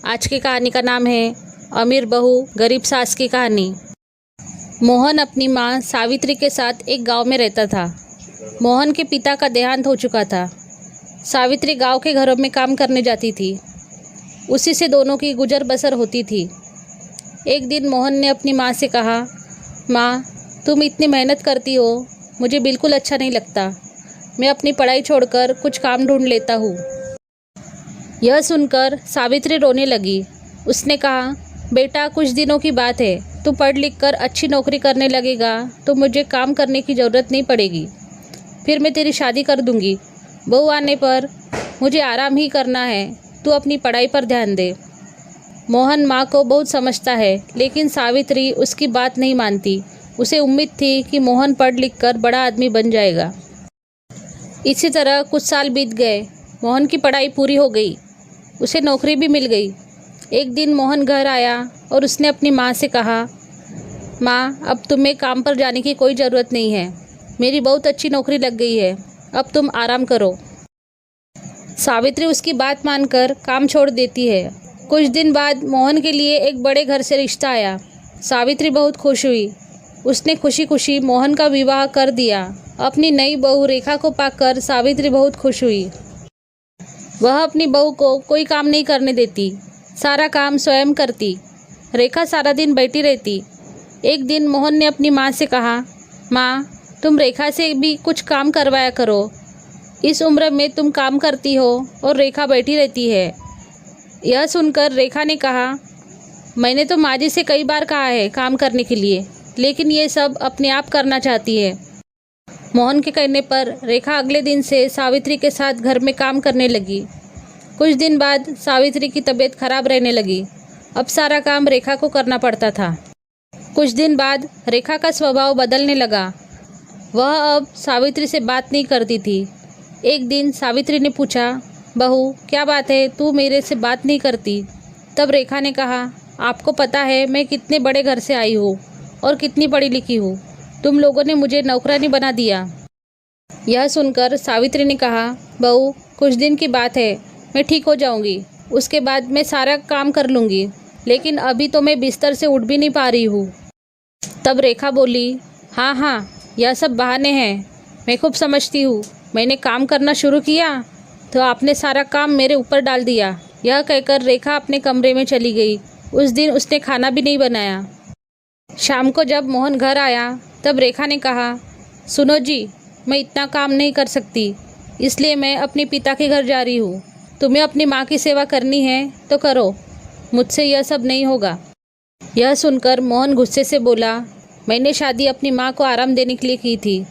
आज की कहानी का नाम है अमीर बहू गरीब सास की कहानी। मोहन अपनी माँ सावित्री के साथ एक गांव में रहता था। मोहन के पिता का देहांत हो चुका था। सावित्री गांव के घरों में काम करने जाती थी। उसी से दोनों की गुजर बसर होती थी। एक दिन मोहन ने अपनी माँ से कहा, माँ, तुम इतनी मेहनत करती हो, मुझे बिल्कुल अच्छा नहीं लगता। मैं अपनी पढ़ाई छोड़कर कुछ काम ढूंढ लेता हूँ। यह सुनकर सावित्री रोने लगी। उसने कहा, बेटा, कुछ दिनों की बात है। तू पढ़ लिख कर अच्छी नौकरी करने लगेगा तो मुझे काम करने की ज़रूरत नहीं पड़ेगी। फिर मैं तेरी शादी कर दूंगी। बहू आने पर मुझे आराम ही करना है। तू अपनी पढ़ाई पर ध्यान दे। मोहन माँ को बहुत समझता है, लेकिन सावित्री उसकी बात नहीं मानती। उसे उम्मीद थी कि मोहन पढ़ लिख कर बड़ा आदमी बन जाएगा। इसी तरह कुछ साल बीत गए। मोहन की पढ़ाई पूरी हो गई। उसे नौकरी भी मिल गई। एक दिन मोहन घर आया और उसने अपनी माँ से कहा, माँ, अब तुम्हें काम पर जाने की कोई ज़रूरत नहीं है। मेरी बहुत अच्छी नौकरी लग गई है। अब तुम आराम करो। सावित्री उसकी बात मानकर काम छोड़ देती है। कुछ दिन बाद मोहन के लिए एक बड़े घर से रिश्ता आया। सावित्री बहुत खुश हुई। उसने खुशी खुशी मोहन का विवाह कर दिया। अपनी नई बहू रेखा को पाकर सावित्री बहुत खुश हुई। वह अपनी बहू को कोई काम नहीं करने देती। सारा काम स्वयं करती। रेखा सारा दिन बैठी रहती। एक दिन मोहन ने अपनी माँ से कहा, माँ, तुम रेखा से भी कुछ काम करवाया करो। इस उम्र में तुम काम करती हो और रेखा बैठी रहती है। यह सुनकर रेखा ने कहा, मैंने तो माँ जी से कई बार कहा है काम करने के लिए, लेकिन ये सब अपने आप करना चाहती है। मोहन के कहने पर रेखा अगले दिन से सावित्री के साथ घर में काम करने लगी। कुछ दिन बाद सावित्री की तबीयत खराब रहने लगी। अब सारा काम रेखा को करना पड़ता था। कुछ दिन बाद रेखा का स्वभाव बदलने लगा। वह अब सावित्री से बात नहीं करती थी। एक दिन सावित्री ने पूछा, बहू, क्या बात है, तू मेरे से बात नहीं करती? तब रेखा ने कहा, आपको पता है मैं कितने बड़े घर से आई हूँ और कितनी पढ़ी लिखी हूँ। तुम लोगों ने मुझे नौकरानी बना दिया। यह सुनकर सावित्री ने कहा, बहू, कुछ दिन की बात है, मैं ठीक हो जाऊंगी। उसके बाद मैं सारा काम कर लूँगी, लेकिन अभी तो मैं बिस्तर से उठ भी नहीं पा रही हूँ। तब रेखा बोली, हाँ, यह सब बहाने हैं। मैं खूब समझती हूँ। मैंने काम करना शुरू किया तो आपने सारा काम मेरे ऊपर डाल दिया। यह कहकर रेखा अपने कमरे में चली गई। उस दिन उसने खाना भी नहीं बनाया। शाम को जब मोहन घर आया तब रेखा ने कहा, सुनो जी, मैं इतना काम नहीं कर सकती, इसलिए मैं अपने पिता के घर जा रही हूँ। तुम्हें अपनी माँ की सेवा करनी है तो करो, मुझसे यह सब नहीं होगा। यह सुनकर मोहन गुस्से से बोला, मैंने शादी अपनी माँ को आराम देने के लिए की थी।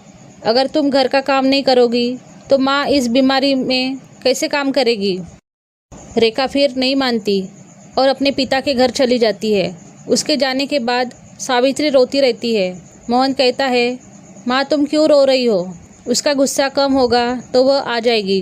अगर तुम घर का काम नहीं करोगी तो माँ इस बीमारी में कैसे काम करेगी? रेखा फिर नहीं मानती और अपने पिता के घर चली जाती है। उसके जाने के बाद सावित्री रोती रहती है। मोहन कहता है, माँ, तुम क्यों रो रही हो? उसका गुस्सा कम होगा तो वह आ जाएगी।